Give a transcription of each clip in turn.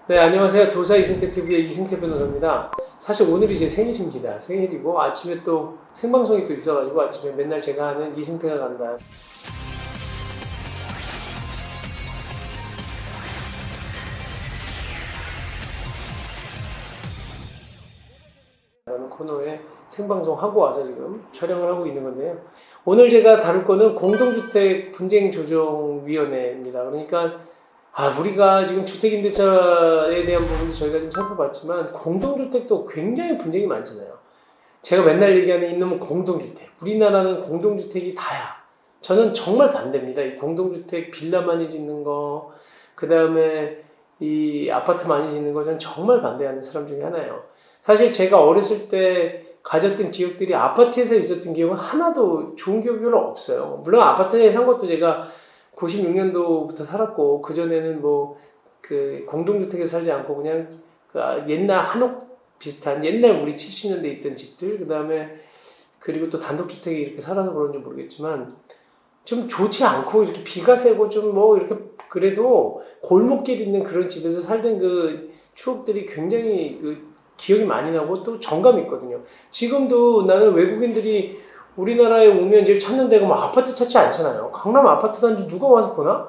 네, 안녕하세요. 도사 이승태 TV의 이승태 변호사입니다. 사실 오늘이 제 생일입니다. 생일이고 아침에 또 생방송이 또 있어가지고 아침에 맨날 제가 하는 이승태가 간다 라는 코너에 생방송하고 와서 지금 촬영을 하고 있는 건데요. 오늘 제가 다룰 거는 공동주택 분쟁조정위원회입니다. 그러니까 우리가 지금 주택임대차에 대한 부분도 저희가 좀 살펴봤지만 공동주택도 굉장히 분쟁이 많잖아요. 제가 맨날 얘기하는 이놈은 공동주택. 우리나라는 공동주택이 다야. 저는 정말 반대입니다. 이 공동주택 빌라 많이 짓는 거, 그 다음에 이 아파트 많이 짓는 거 저는 정말 반대하는 사람 중에 하나예요. 사실 제가 어렸을 때 가졌던 기억들이 아파트에서 있었던 기억은 하나도 좋은 기억이 별로 없어요. 물론 아파트에 산 것도 제가 96년도부터 살았고 그전에는 뭐 그 공동주택에 살지 않고 그냥 그 옛날 한옥 비슷한 옛날 우리 70년대 있던 집들 그 다음에 그리고 또 단독주택에 이렇게 살아서 그런지 모르겠지만 좀 좋지 않고 이렇게 비가 새고 좀 뭐 이렇게 그래도 골목길 있는 그런 집에서 살던 그 추억들이 굉장히 그 기억이 많이 나고 또 정감이 있거든요. 지금도 나는 외국인들이 우리나라에 오면 제일 찾는 데가 뭐 아파트 찾지 않잖아요. 강남 아파트 단지 누가 와서 보나?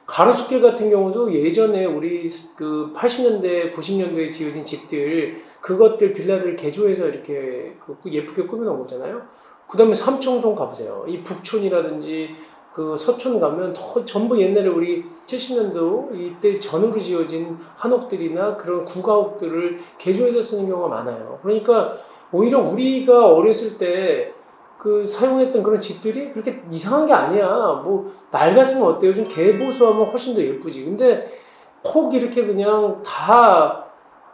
가로수길 같은 경우도 예전에 우리 그 80년대, 90년대에 지어진 집들, 그것들 빌라들 개조해서 이렇게 예쁘게 꾸며놓은 거잖아요. 그 다음에 삼청동 가보세요. 이 북촌이라든지 그 서촌 가면 전부 옛날에 우리 70년도 이때 전후로 지어진 한옥들이나 그런 구가옥들을 개조해서 쓰는 경우가 많아요. 그러니까 오히려 우리가 어렸을 때 그 사용했던 그런 집들이 그렇게 이상한 게 아니야. 뭐 낡았으면 어때요? 좀 개보수하면 훨씬 더 예쁘지. 근데 콕 이렇게 그냥 다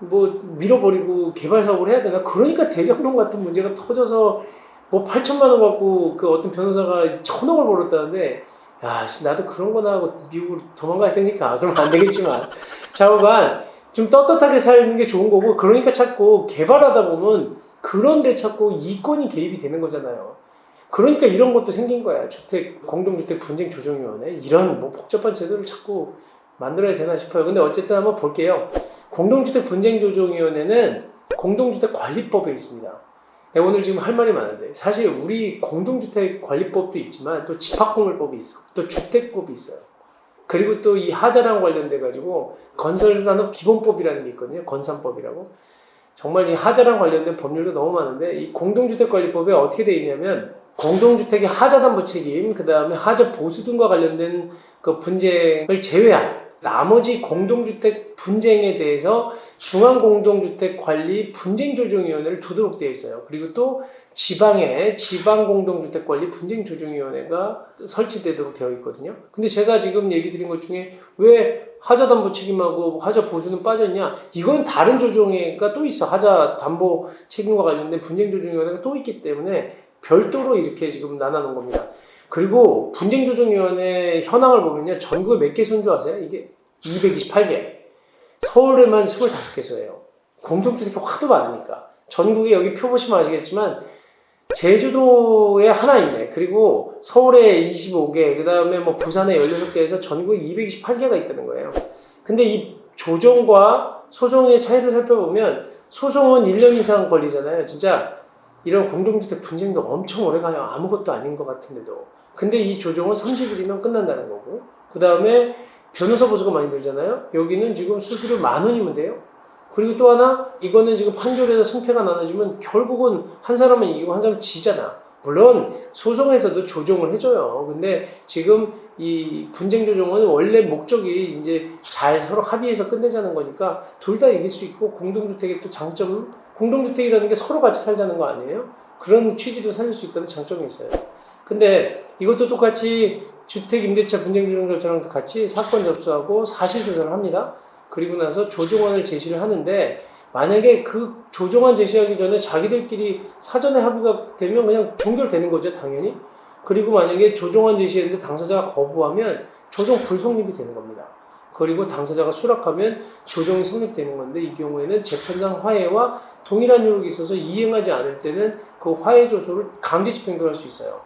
뭐 밀어버리고 개발 사업을 해야 되나? 그러니까 대장동 같은 문제가 터져서 뭐 8천만 원 갖고 그 어떤 변호사가 1,000억을 벌었다는데 야, 나도 그런 거나 하고 미국으로 도망가야 되니까 그러면 안 되겠지만 좌우간 좀 떳떳하게 살는 게 좋은 거고 그러니까 자꾸 개발하다 보면 그런 데 자꾸 이권이 개입이 되는 거잖아요. 그러니까 이런 것도 생긴 거야. 공동주택 분쟁조정위원회 이런 뭐 복잡한 제도를 자꾸 만들어야 되나 싶어요. 근데 어쨌든 한번 볼게요. 공동주택 분쟁조정위원회는 공동주택관리법에 있습니다. 오늘 지금 할 말이 많은데 사실 우리 공동주택관리법도 있지만 또 집합건물법이 있어. 또 주택법이 있어요. 그리고 또 이 하자랑 관련돼 가지고 건설산업기본법이라는 게 있거든요. 건산법이라고. 정말 이 하자랑 관련된 법률도 너무 많은데 이 공동주택관리법에 어떻게 되어 있냐면 공동주택의 하자담보 책임, 그 다음에 하자 보수 등과 관련된 그 분쟁을 제외한 나머지 공동주택 분쟁에 대해서 중앙공동주택관리 분쟁조정위원회를 두도록 되어 있어요. 그리고 또 지방에 지방공동주택관리 분쟁조정위원회가 설치되도록 되어 있거든요. 근데 제가 지금 얘기 드린 것 중에 왜 하자담보 책임하고 하자 보수는 빠졌냐? 이건 다른 조정회가 또 있어. 하자담보 책임과 관련된 분쟁조정위원회가 또 있기 때문에 별도로 이렇게 지금 나눠놓은 겁니다. 그리고 분쟁조정위원회 현황을 보면요. 전국에 몇 개 손주 아세요? 이게 228개. 서울에만 25개소예요. 공동주택이 하도 많으니까. 전국에 여기 표 보시면 아시겠지만 제주도에 하나 있네. 그리고 서울에 25개, 그 다음에 뭐 부산에 16개에서 전국에 228개가 있다는 거예요. 근데 이 조정과 소송의 차이를 살펴보면 소송은 1년 이상 걸리잖아요. 진짜 이런 공동주택 분쟁도 엄청 오래 가요. 아무것도 아닌 것 같은데도. 근데 이 조정은 30일이면 끝난다는 거고. 그 다음에 변호사 보수가 많이 들잖아요. 여기는 지금 수수료 10,000원이면 돼요. 그리고 또 하나, 이거는 지금 판결에서 승패가 나눠지면 결국은 한 사람은 이기고 한 사람은 지잖아. 물론 소송에서도 조정을 해줘요. 근데 지금 이 분쟁 조정은 원래 목적이 이제 잘 서로 합의해서 끝내자는 거니까 둘 다 이길 수 있고 공동주택의 또 장점, 공동주택이라는 게 서로 같이 살자는 거 아니에요? 그런 취지도 살릴 수 있다는 장점이 있어요. 근데 이것도 똑같이 주택임대차 분쟁조정절차랑 같이 사건 접수하고 사실조사를 합니다. 그리고 나서 조정안을 제시를 하는데 만약에 그 조정안 제시하기 전에 자기들끼리 사전에 합의가 되면 그냥 종결되는 거죠, 당연히. 그리고 만약에 조정안 제시했는데 당사자가 거부하면 조정 불성립이 되는 겁니다. 그리고 당사자가 수락하면 조정이 성립되는 건데 이 경우에는 재판상 화해와 동일한 요력이 있어서 이행하지 않을 때는 그 화해 조소를 강제 집행도 할 수 있어요.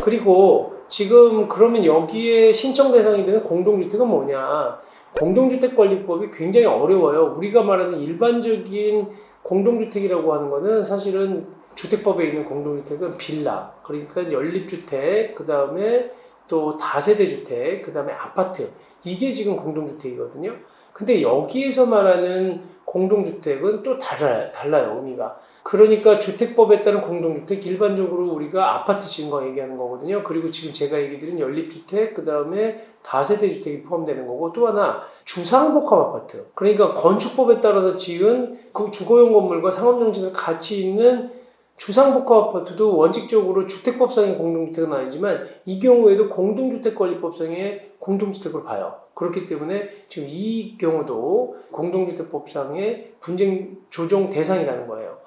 그리고 지금 그러면 여기에 신청 대상이 되는 공동주택은 뭐냐? 공동주택관리법이 굉장히 어려워요. 우리가 말하는 일반적인 공동주택이라고 하는 거는 사실은 주택법에 있는 공동주택은 빌라, 그러니까 연립주택, 그 다음에 또 다세대주택, 그 다음에 아파트, 이게 지금 공동주택이거든요. 근데 여기에서 말하는 공동주택은 또 달라요, 의미가. 그러니까 주택법에 따른 공동주택, 일반적으로 우리가 아파트 지은 거 얘기하는 거거든요. 그리고 지금 제가 얘기 드린 연립주택, 그 다음에 다세대주택이 포함되는 거고, 또 하나 주상복합 아파트. 그러니까 건축법에 따라서 지은 그 주거용 건물과 상업용지가 같이 있는 주상복합 아파트도 원칙적으로 주택법상의 공동주택은 아니지만 이 경우에도 공동주택관리법상의 공동주택으로 봐요. 그렇기 때문에 지금 이 경우도 공동주택법상의 분쟁 조정 대상이라는 거예요.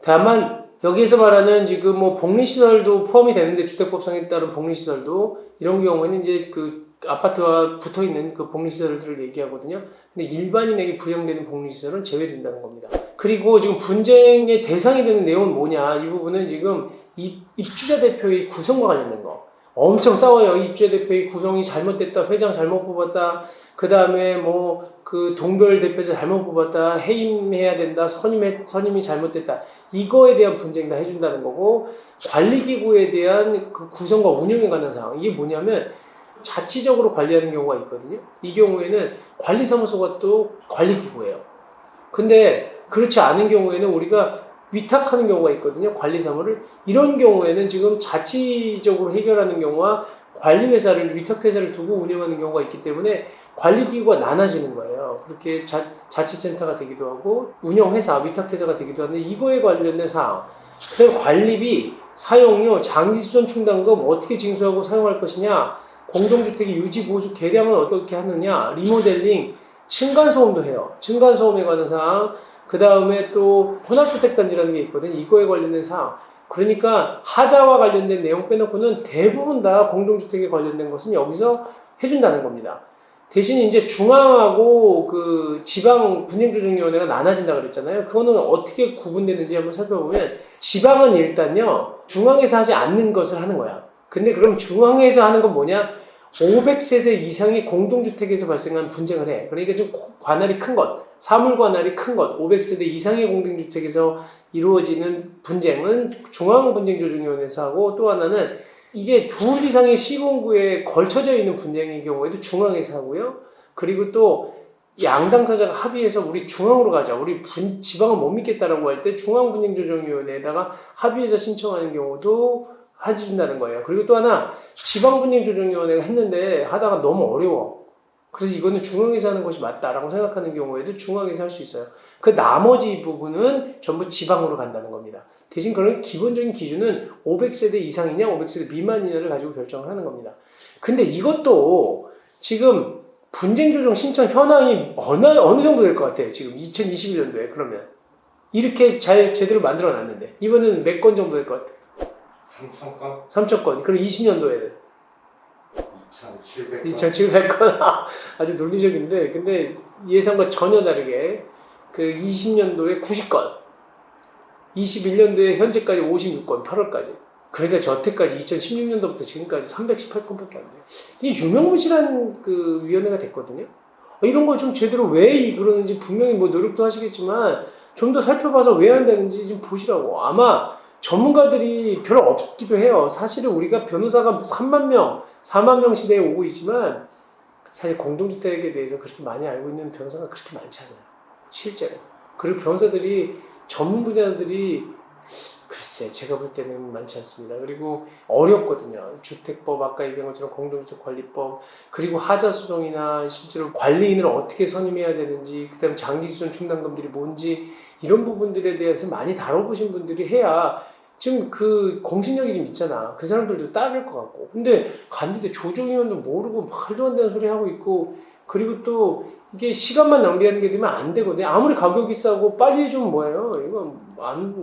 다만 여기에서 말하는 지금 뭐 복리시설도 포함이 되는데 주택법상에 따른 복리시설도 이런 경우에는 이제 그 아파트와 붙어 있는 그 복리시설들을 얘기하거든요. 근데 일반인에게 부여되는 복리시설은 제외된다는 겁니다. 그리고 지금 분쟁의 대상이 되는 내용은 뭐냐? 이 부분은 지금 입주자 대표의 구성과 관련된 거. 엄청 싸워요. 입주자 대표의 구성이 잘못됐다, 회장 잘못 뽑았다, 그 다음에 뭐 그 동별 대표자 잘못 뽑았다, 해임해야 된다, 선임이 잘못됐다. 이거에 대한 분쟁 다 해준다는 거고, 관리기구에 대한 그 구성과 운영에 관한 사항. 이게 뭐냐면 자치적으로 관리하는 경우가 있거든요. 이 경우에는 관리사무소가 또 관리기구예요. 근데 그렇지 않은 경우에는 우리가 위탁하는 경우가 있거든요. 관리사무를. 이런 경우에는 지금 자치적으로 해결하는 경우와 관리회사를, 위탁회사를 두고 운영하는 경우가 있기 때문에 관리기구가 나눠지는 거예요. 그렇게 자치센터가 되기도 하고 운영회사, 위탁회사가 되기도 하는데 이거에 관련된 사항. 그리고 관리비, 사용료, 장기수선 충당금 어떻게 징수하고 사용할 것이냐, 공동주택의 유지, 보수, 개량은 어떻게 하느냐, 리모델링, 층간소음도 해요. 층간소음에 관한 사항, 그 다음에 또 혼합주택단지라는 게 있거든요. 이거에 관련된 사항. 그러니까 하자와 관련된 내용 빼놓고는 대부분 다 공동주택에 관련된 것은 여기서 해준다는 겁니다. 대신 이제 중앙하고 그 지방 분쟁조정위원회가 나눠진다 그랬잖아요. 그거는 어떻게 구분되는지 한번 살펴보면 지방은 일단요, 중앙에서 하지 않는 것을 하는 거야. 근데 그럼 중앙에서 하는 건 뭐냐? 500세대 이상의 공동주택에서 발생한 분쟁을 해. 그러니까 좀 관할이 큰 것, 사물 관할이 큰 것, 500세대 이상의 공동주택에서 이루어지는 분쟁은 중앙분쟁조정위원회에서 하고, 또 하나는 이게 둘 이상의 시군구에 걸쳐져 있는 분쟁의 경우에도 중앙에서 하고요. 그리고 또 양당사자가 합의해서 우리 중앙으로 가자, 우리 지방은 못 믿겠다라고 할 때 중앙분쟁조정위원회에다가 합의해서 신청하는 경우도 해준다는 거예요. 그리고 또 하나, 지방분쟁조정위원회가 했는데 하다가 너무 어려워. 그래서 이거는 중앙에서 하는 것이 맞다라고 생각하는 경우에도 중앙에서 할 수 있어요. 그 나머지 부분은 전부 지방으로 간다는 겁니다. 대신 그런 기본적인 기준은 500세대 이상이냐 500세대 미만이냐를 가지고 결정을 하는 겁니다. 근데 이것도 지금 분쟁조정 신청 현황이 어느 정도 될 것 같아요. 지금 2021년도에 그러면 이렇게 잘 제대로 만들어 놨는데 이번에는 몇 건 정도 될 것 같아요? 3,000건? 3,000건. 그럼 20년도에는 2,700건. 2,700건. 아주 논리적인데, 근데 예상과 전혀 다르게 그 20년도에 90건, 21년도에 현재까지 56건, 8월까지. 그러니까 저때까지 2016년도부터 지금까지 318건밖에 안 돼요. 이게 유명무실한 그 위원회가 됐거든요. 이런 거 좀 제대로 왜 그러는지 분명히 뭐 노력도 하시겠지만 좀 더 살펴봐서 왜 안 되는지 좀 보시라고. 아마 전문가들이 별로 없기도 해요. 사실은 우리가 변호사가 3만 명, 4만 명 시대에 오고 있지만 사실 공동주택에 대해서 그렇게 많이 알고 있는 변호사가 그렇게 많지 않아요. 실제로. 그리고 변호사들이 전문 분야들이 글쎄 제가 볼 때는 많지 않습니다. 그리고 어렵거든요. 주택법, 아까 얘기한 것처럼 공동주택관리법, 그리고 하자소송이나 실제로 관리인을 어떻게 선임해야 되는지, 그 다음에 장기수선 충당금들이 뭔지 이런 부분들에 대해서 많이 다뤄보신 분들이 해야 지금 그 공신력이 좀 있잖아. 그 사람들도 따를 것 같고. 근데 갔는데 조정위원도 모르고 말도 안 되는 소리 하고 있고, 그리고 또 이게 시간만 낭비하는 게 되면 안 되거든요. 아무리 가격이 싸고 빨리 해주면 뭐예요? 이건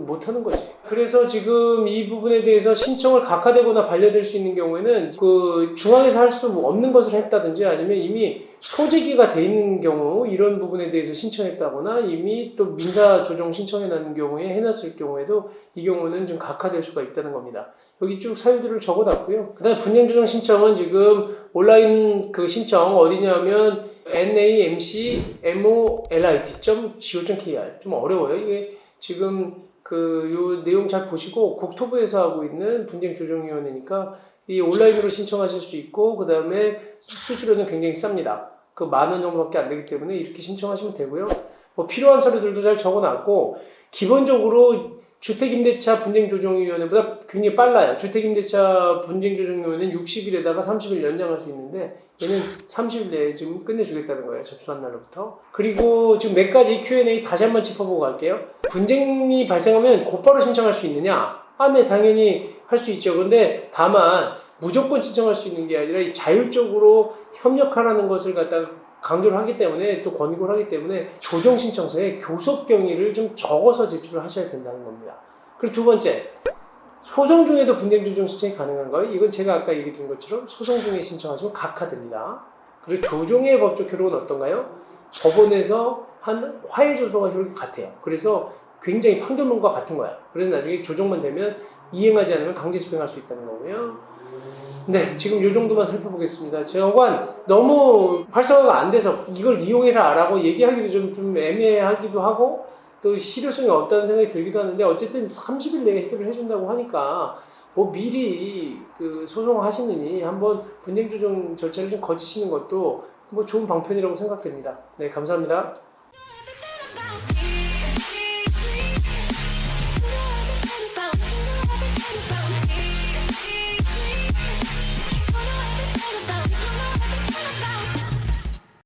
못하는 거지. 그래서 지금 이 부분에 대해서 신청을 각하되거나 반려될 수 있는 경우에는 그 중앙에서 할 수 없는 것을 했다든지 아니면 이미 소지기가 돼 있는 경우 이런 부분에 대해서 신청했다거나 이미 또 민사조정 신청해 놨는 경우에 해놨을 경우에도 이 경우는 좀 각하될 수가 있다는 겁니다. 여기 쭉 사유들을 적어놨고요. 그다음에 분쟁조정 신청은 지금 온라인 그 신청 어디냐면 namcmolit.go.kr 좀 어려워요. 이게 지금 그 요 내용 잘 보시고 국토부에서 하고 있는 분쟁조정위원회니까 이 온라인으로 신청하실 수 있고 그다음에 수수료는 굉장히 쌉니다. 그 10,000원 정도밖에 안 되기 때문에 이렇게 신청하시면 되고요. 뭐 필요한 서류들도 잘 적어놨고 기본적으로 주택임대차 분쟁조정위원회보다 굉장히 빨라요. 주택임대차 분쟁조정위원회는 60일에다가 30일 연장할 수 있는데 얘는 30일 내에 지금 끝내주겠다는 거예요. 접수한 날로부터. 그리고 지금 몇 가지 Q&A 다시 한번 짚어보고 갈게요. 분쟁이 발생하면 곧바로 신청할 수 있느냐? 네, 당연히 할 수 있죠. 그런데 다만 무조건 신청할 수 있는 게 아니라 자율적으로 협력하라는 것을 갖다가 강조를 하기 때문에 또 권고를 하기 때문에 조정 신청서에 교섭 경위를 좀 적어서 제출을 하셔야 된다는 겁니다. 그리고 두 번째, 소송 중에도 분쟁 조정 신청이 가능한가요? 이건 제가 아까 얘기 드린 것처럼 소송 중에 신청하시면 각하됩니다. 그리고 조정의 법적 효력은 어떤가요? 법원에서 한 화해 조서가 효력이 같아요. 그래서 굉장히 판결문과 같은 거야. 그래서 나중에 조정만 되면 이행하지 않으면 강제 집행할 수 있다는 거고요. 네, 지금 이 정도만 살펴보겠습니다. 제가 너무 활성화가 안 돼서 이걸 이용해라 라고 얘기하기도 좀 애매하기도 하고 또 실효성이 없다는 생각이 들기도 하는데 어쨌든 30일 내에 해결을 해준다고 하니까 뭐 미리 그 소송하시느니 한번 분쟁조정 절차를 좀 거치시는 것도 뭐 좋은 방편이라고 생각됩니다. 네, 감사합니다.